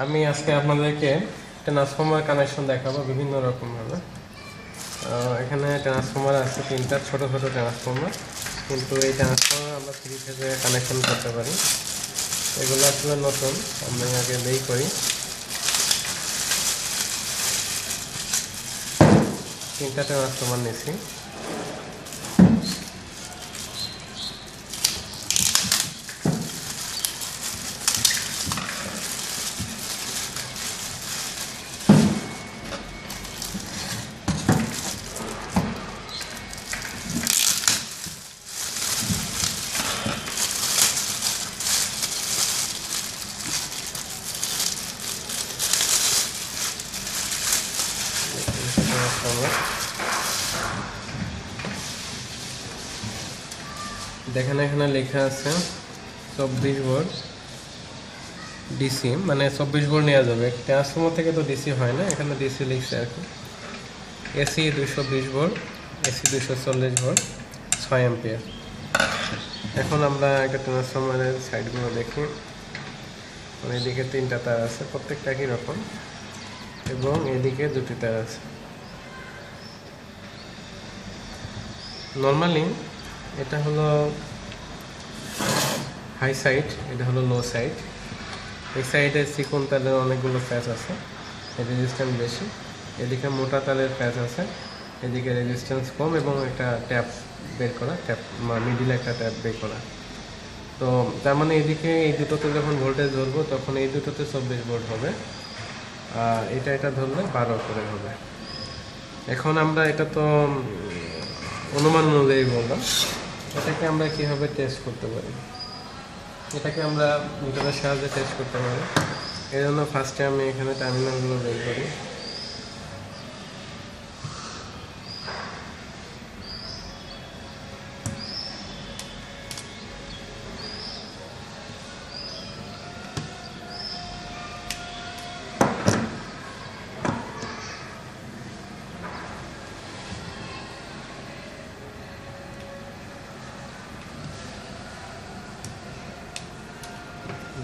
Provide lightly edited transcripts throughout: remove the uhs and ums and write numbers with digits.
আমি আজকে আপনাদেরকে ট্রান্সফর্মার কানেকশন দেখাবো বিভিন্ন রকমভাবে। এখানে ট্রান্সফর্মার আছে তিনটা ছোট ছোট ট্রান্সফর্মার, কিন্তু এই ট্রান্সফর্মার আমরা 3 ফেজে কানেকশন করতে পারি। এগুলো আসলে নতুন, আমি আগে বেই করি। তিনটা ট্রান্সফর্মার নিয়েছি। দেখেন এখানে লেখা আছে 24 ভোল্ট ডিসি, মানে 24 ভোল্ট নেওয়া যাবে। ট্রান্সফর্মার থেকে তো ডিসি হয় না, এখানে ডিসি লিখছে আর কি। AC 220 volt, AC 240 volt, 6 ampere. এখন আমরা একটা ট্রান্সফর্মারের সাইডগুলো দেখি। এদিকে 3টা তার আছে, প্রত্যেকটা একই রকম, এবং এদিকে 2টি তার আছে। নর্মালি এটা হলো হাই সাইড, এটা হলো লো সাইড। এই সাইডে চিকন তারের অনেকগুলো প্যাচ আছে, রেজিস্ট্যান্স বেশি। এদিকে মোটা তারের প্যাচ আছে, এদিকে রেজিস্ট্যান্স কম, এবং একটা ট্যাপ বের করা, ট্যাপ মিডিলে একটা ট্যাপ বের করা। তো তার মানে এদিকে এই দুটোতে যখন ভোল্টেজ ধরবো তখন এই দুটোতে 24 ভোল্ট হবে, আর এটা ধরলে 12 করে হবে। এখন আমরা এটা তো অনুমান অনুযায়ী বললাম, এটাকে আমরা কীভাবে টেস্ট করতে পারি? এটাকে আমরা মিটারের সাহায্যে টেস্ট করতে পারি। এই জন্য ফার্স্টে আমি এখানে টার্মিনালগুলো বের করি।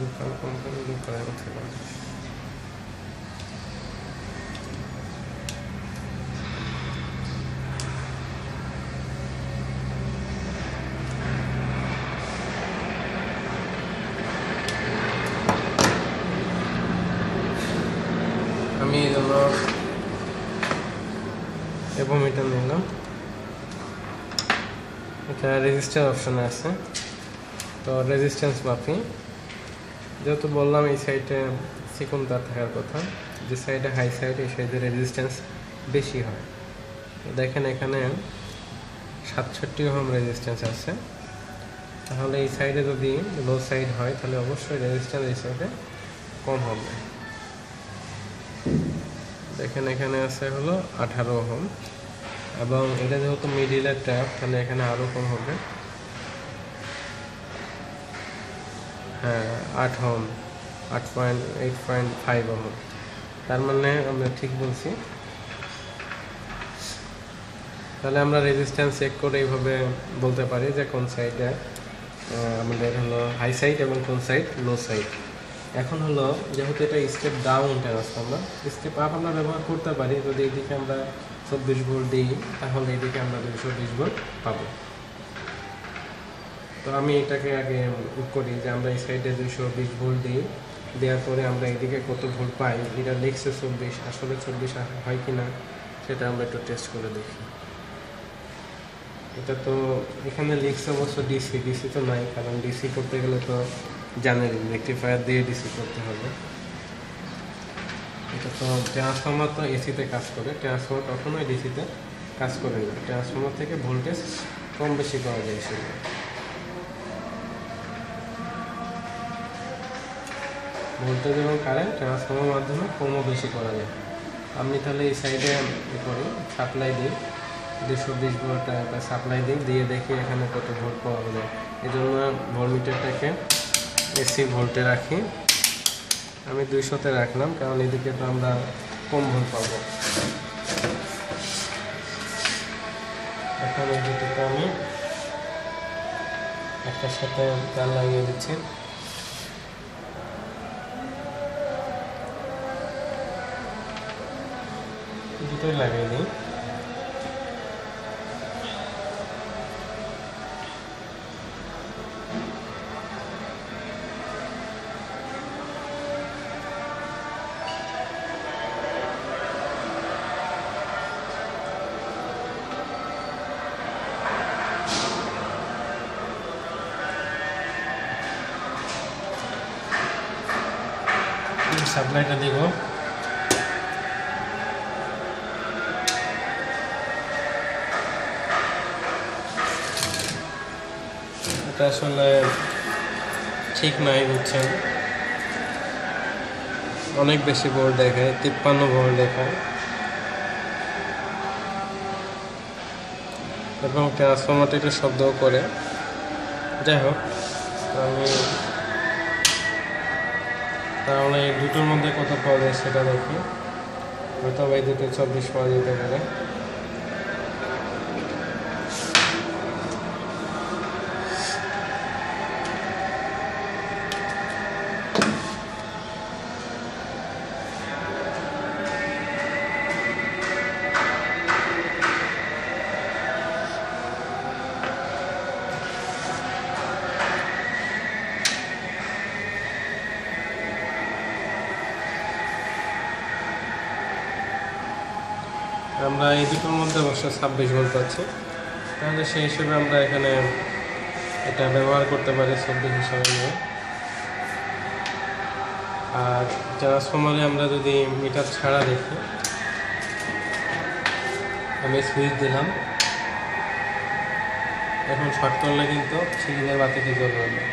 লোকাল কোম্পানি লোকাল ছিল। আমি এই জন্য এবং এটা নিলাম। এটা রেজিস্টার অপশানে আছে, তো রেজিস্ট্যান্স মাপি। যেহেতু বললাম এই সাইডে চিকন তার থাকার কথা, যে সাইডে হাই সাইড এই সাইডে রেজিস্ট্যান্স বেশি হয়। তো দেখেন এখানে 67 ওহম রেজিস্ট্যান্স আছে, তাহলে এই সাইডে যদি লো সাইড হয় তাহলে অবশ্যই রেজিস্ট্যান্স এই সাইডে কম হবে। দেখেন এখানে আছে হলো 18 ওহম, এবং এটা যেহেতু মিডিলের ট্যাপ তাহলে এখানে আরও কম হবে। হ্যাঁ, 8 ওহম, 8.5 ওহম। তার মানে আমরা ঠিক বলছি। তাহলে আমরা রেজিস্ট্যান্স চেক করে এইভাবে বলতে পারি যে কোন সাইডে আমাদের হলো হাই সাইড এবং কোন সাইড লো সাইড। এখন হলো যেহেতু এটা step down transformer, step up আমরা ব্যবহার করতে পারি। যদি এইদিকে আমরা 24 ভোল্ট দিই তাহলে এইদিকে আমরা 220 ভোল্ট পাবো। তো আমি এটাকে আগে করি যে আমরা এই সাইডে 220 ভোল্ট দিই, দেওয়ার পরে আমরা এদিকে কত ভোল্ট পাই। এটা লিখছে 24, আসলে 24 হয় কি না সেটা আমরা একটু টেস্ট করে দেখি। এটা তো এখানে লিখছে অবশ্য ডিসি তো নাই, কারণ ডিসি করতে গেলে তো জানেন রেকটিফায়ার দিয়ে ডিসি করতে হবে। এটা তো ট্রান্সফর্মার তো এসিতে কাজ করে, ট্রান্সফর্মার কখনোই ডিসিতে কাজ করে না। ট্রান্সফর্মার থেকে ভোল্টেজ কম বেশি করা যায় সেটা। ভোল্টেজ এবং কারেন্ট ট্রান্সফর্মার মাধ্যমে কমও বেশি করা যায়। আমি তাহলে এই সাইডে করি, সাপ্লাই দিই 220 ভোল্ট সাপ্লাই দিয়ে দেখি এখানে কত ভোল্ট পাওয়া যায়। এই জন্য ভোল্টমিটারটাকে এসি ভোল্টে রাখি। আমি 200-তে রাখলাম, কারণ এদিকে তো আমরা কম ভোল্ট পাবো। এখন এই দুটোকে আমি একটার সাথে তার লাগিয়ে দিচ্ছি। দুটোই লাগিয়ে দিই। সাপ্লাইটা দিব। এটা আসলে ঠিক নাই, বুঝছেন, অনেক বেশি ভোল্ট দেখায়, 53 ভোল্ট দেখায় এবং ট্রান্সফরমারটা একটু শব্দও করে। যাই হোক, আমি তাহলে এই দুটোর মধ্যে কত পাওয়া যায় সেটা দেখি। হয়তো এই দুটো 24 পাওয়া যেতে পারে। আমরা এই দুটোর মধ্যে অবশ্য 26 ভোল্ট পাচ্ছি, তাহলে সেই হিসেবে আমরা এখানে এটা ব্যবহার করতে পারি 24 হিসাবে নিয়ে। আর ট্রান্সফরমারে আমরা যদি মিটার ছাড়া দেখি, আমি সুইচ দিলাম, এখন শর্ট করলে কিন্তু সিলিংয়ের বাতিটি জ্বলবে না।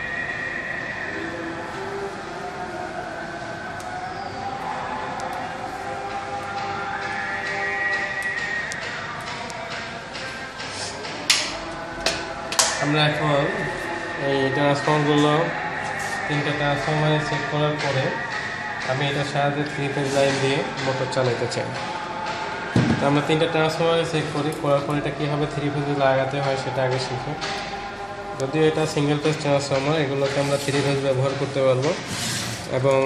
আমরা এখন এই ট্রান্সফর্মারগুলো 3টা ট্রান্সফর্মারে চেক করার পরে আমি এটার সাহায্যে 3 ফেজ লাইন দিয়ে মোটর চালাতে চাই। তো আমরা 3টা ট্রান্সফর্মারে চেক করার পরে এটা কীভাবে 3 ফেজে লাগাতে হয় সেটা আগে শিখি। যদিও এটা সিঙ্গেল ফেজ ট্রান্সফর্মার, এগুলোকে আমরা 3 ফেজ ব্যবহার করতে পারবো এবং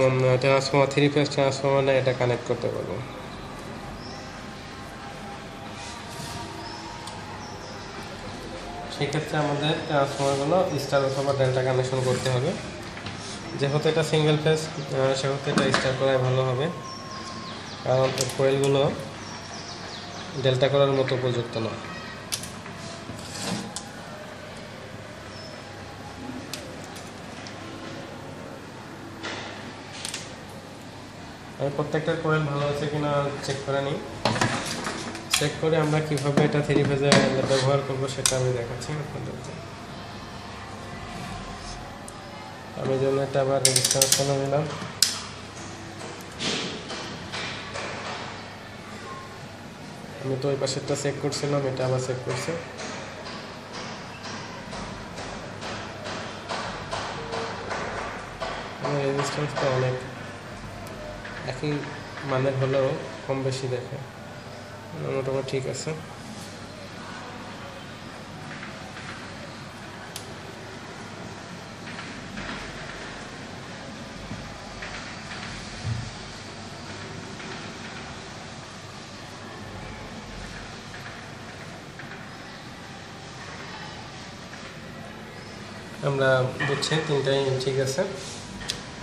ট্রান্সফর্মার 3 ফেজ ট্রান্সফর্মারে এটা কানেক্ট করতে পারবো। সেক্ষেত্রে আমাদের ট্রান্সফর্মারগুলো স্টার অথবা ডেল্টা কানেকশন করতে হবে। যেহেতু এটা সিঙ্গেল ফেজ, সেহেতু এটা স্টার করাই ভালো হবে, কারণ কোয়েলগুলো ডেল্টা করার মতো উপযুক্ত নয়। আমি প্রত্যেকটা কোয়েল ভালো আছে কিনা চেক করে নিই। চেক করে আমরা কীভাবে এটা 3 ফেজে ব্যবহার করবো সেটা আমি দেখাচ্ছি আপনাদেরকে। আমি জন্য এটা আবার রেজিস্ট্যান্স করে নিলাম। আমি তো ওই পাশেরটা চেক করছিলাম, এটা আবার চেক করছি। আমার রেজিস্ট্যান্সটা অনেক একই মানের হলেও কম বেশি দেখে, মোটামুটি ঠিক আছে। আমরা বুঝছি 3টাই ঠিক আছে।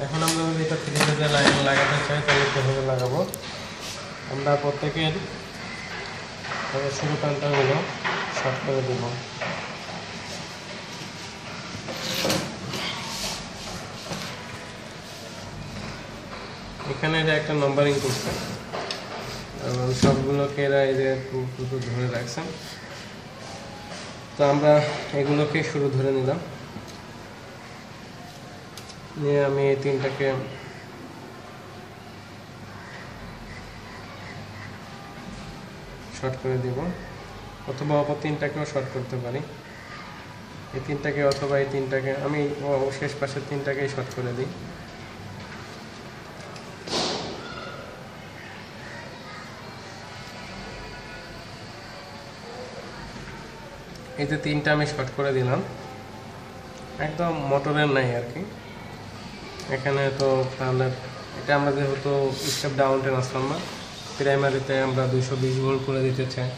এখন আমরা যদি এটা 3 ফেজে লাইন লাগাতে চাই তাহলে কীভাবে লাগাবো? আমরা প্রত্যেকের শুরু প্যান্টারগুলো শর্ট করে দেব। এখানে এরা একটা নাম্বারিং করছে এবং সবগুলোকে এরা এই যে ধরে রাখছেন। তো আমরা এগুলোকে শুরু ধরে নিলাম, নিয়ে আমি এই 3টাকে শর্ট করে দিব, অথবা অপর 3টাকেও শর্ট করতে পারি। এই 3টাকে অথবা এই 3টাকে আমি শেষ পাশের 3টাকেই শর্ট করে দিই। এই যে 3টা আমি শর্ট করে দিলাম, একদম মোটরের নাই আর কি। এখানে তো তাহলে এটা আমরা যেহেতু স্টেপ ডাউন ট্রান্সফরমার, প্রাইমারিতে আমরা 220 ভোল্ট করে দিতে চাই,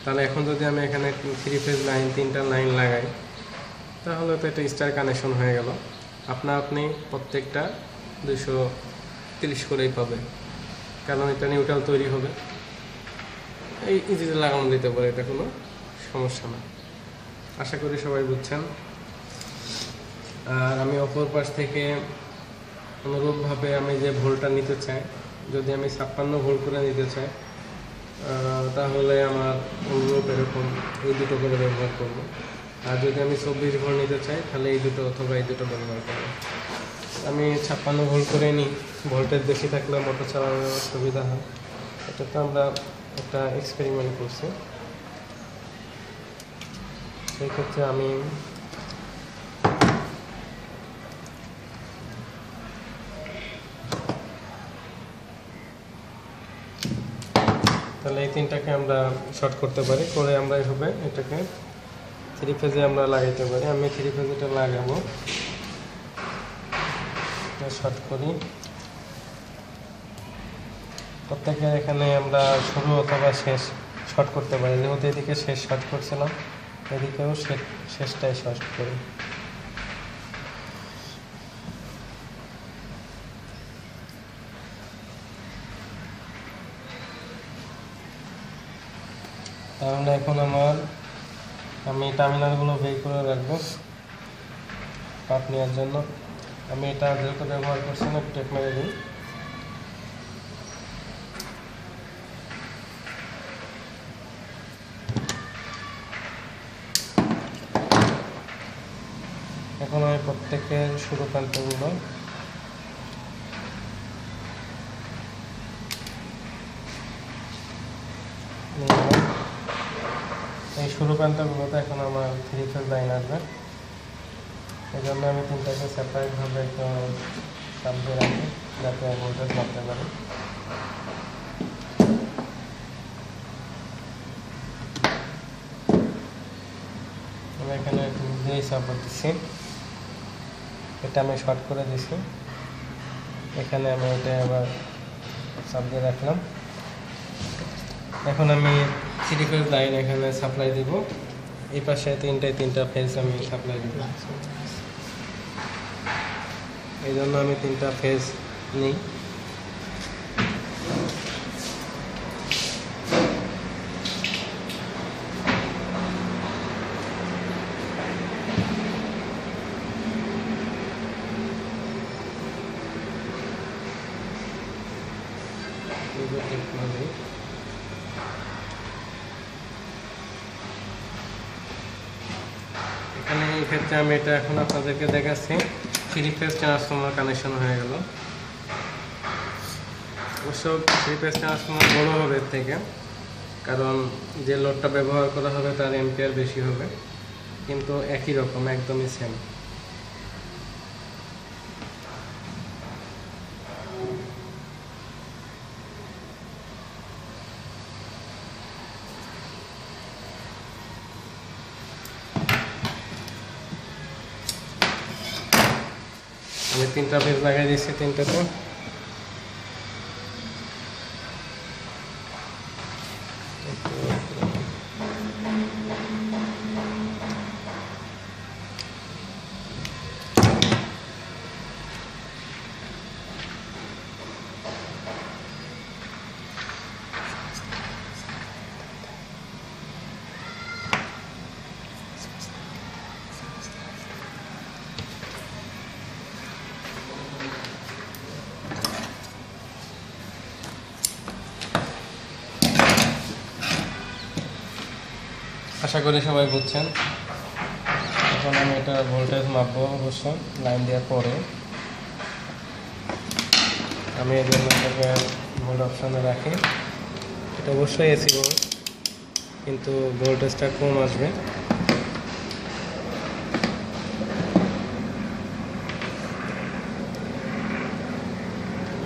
তাহলে এখন যদি আমি এখানে 3 ফেজ লাইন 3টা লাইন লাগাই, তাহলে তো এটা স্টার কানেকশন হয়ে গেল। আপনি প্রত্যেকটা 230 করেই পাবে, কারণ এটা নিউট্রাল তৈরি হবে। এই ইজিতে লাগানো দিতে পারে, এটা কোনো সমস্যা না। আশা করি সবাই বুঝছেন। আর আমি অপর পাশ থেকে অনুরূপভাবে আমি যে ভোল্টটা নিতে চাই, যদি আমি 56 ভোল্ট করে নিতে চাই, তাহলে আমার অনুরূপ এরকম এই দুটো করে ব্যবহার করব। আর যদি আমি 24 ভোল্ট নিতে চাই, তাহলে এই দুটো অথবা এই দুটো ব্যবহার করব। আমি 56 ভোল্ট করে নিই, ভোল্টেজ বেশি থাকলে মোটর চালানোর সুবিধা হয়। এটা তো আমরা একটা এক্সপেরিমেন্ট করছি। সেই ক্ষেত্রে আমি তাহলে এই 3টাকে আমরা শর্ট করতে পারি, করে আমরা এভাবে এটাকে 3 ফেজে আমরা লাগাইতে পারি। আমি 3 ফেজে এটা লাগাবো, শর্ট করি। প্রত্যেকের এখানে আমরা শুরু অথবা শেষ শর্ট করতে পারি, যেহেতু এদিকে শেষ শর্ট করছিলাম, এদিকেও শেষটাই শর্ট করি। তাহলে এখন আমি টার্মিনালগুলো বের করে রাখবো পাত নেওয়ার জন্য। আমি এটা যেহেতু ব্যবহার করছি না, টেপ মেরে দিই। এখন আমি প্রত্যেকের শুরু প্রান্তগুলো এই শুরু প্রান্তগুলোতে এখন আমার 3 ফেজ লাইন আসবে। এই জন্য আমি 3টাকে সেপারেটভাবে একটু চাপ দিয়ে রাখি, যাতে ভোল্টেজ মাপতে পারি। আমি এখানে দিয়েই সাপোর্ট দিচ্ছি, এটা আমি শর্ট করে দিচ্ছি। এখানে আমি এটা আবার চাপ দিয়ে রাখলাম। এখন আমি 3 ফেজ লাইন এখানে সাপ্লাই দিব। এই পাশে 3টা ফেজ আমি সাপ্লাই দিব। এই জন্য আমি 3টা ফেজ নিই। এখানে এই ক্ষেত্রে আমি এটা এখন আপনাদেরকে দেখাচ্ছি 3 ফেজ ট্রান্সফর্মার কানেকশন হয়ে গেল। অবশ্য 3 ফেজ ট্রান্সফর্মার বড় হবে এর থেকে, কারণ যে লোডটা ব্যবহার করা হবে তার এম্পিয়ার বেশি হবে, কিন্তু একই রকম, একদমই সেম। আমি 3টা ফেজ লাগাই দিচ্ছি, 3টাতে। আশা করি সবাই বুঝছেন। এখন আমি এটা ভোল্টেজ মাপবো অবশ্য লাইন দেওয়ার পরে। আমি এই জন্য এটাকে ভোল্ট অপশানে রাখি। এটা অবশ্যই এসি ভোল্ট, কিন্তু ভোল্টেজটা কম আসবে।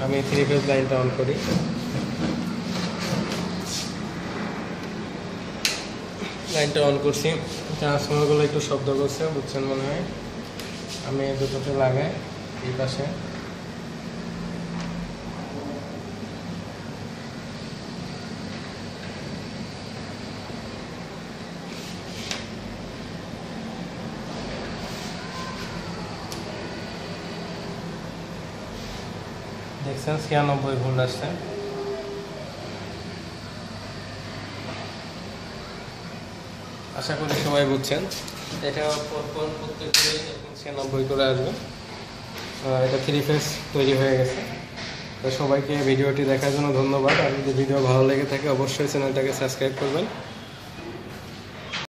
আমি 3 ফেজ লাইনটা অন করি। লাইনটা অন করছি, ট্রান্সফর্মারগুলো একটু শব্দ করছে, বুঝছেন মনে হয়। আমি দুটোতে লাগাই এই পাশে। দেখছেন 96 ভোল্ট আসছে। আশা করি সবাই বুঝছেন। এটা প্রত্যেকটাই 96 করে আসবে। এটা 3 ফেজ তৈরি হয়ে গেছে। তো সবাইকে ভিডিওটি দেখার জন্য ধন্যবাদ। আর যদি ভিডিও ভালো লেগে থাকে অবশ্যই চ্যানেলটাকে সাবস্ক্রাইব করবেন।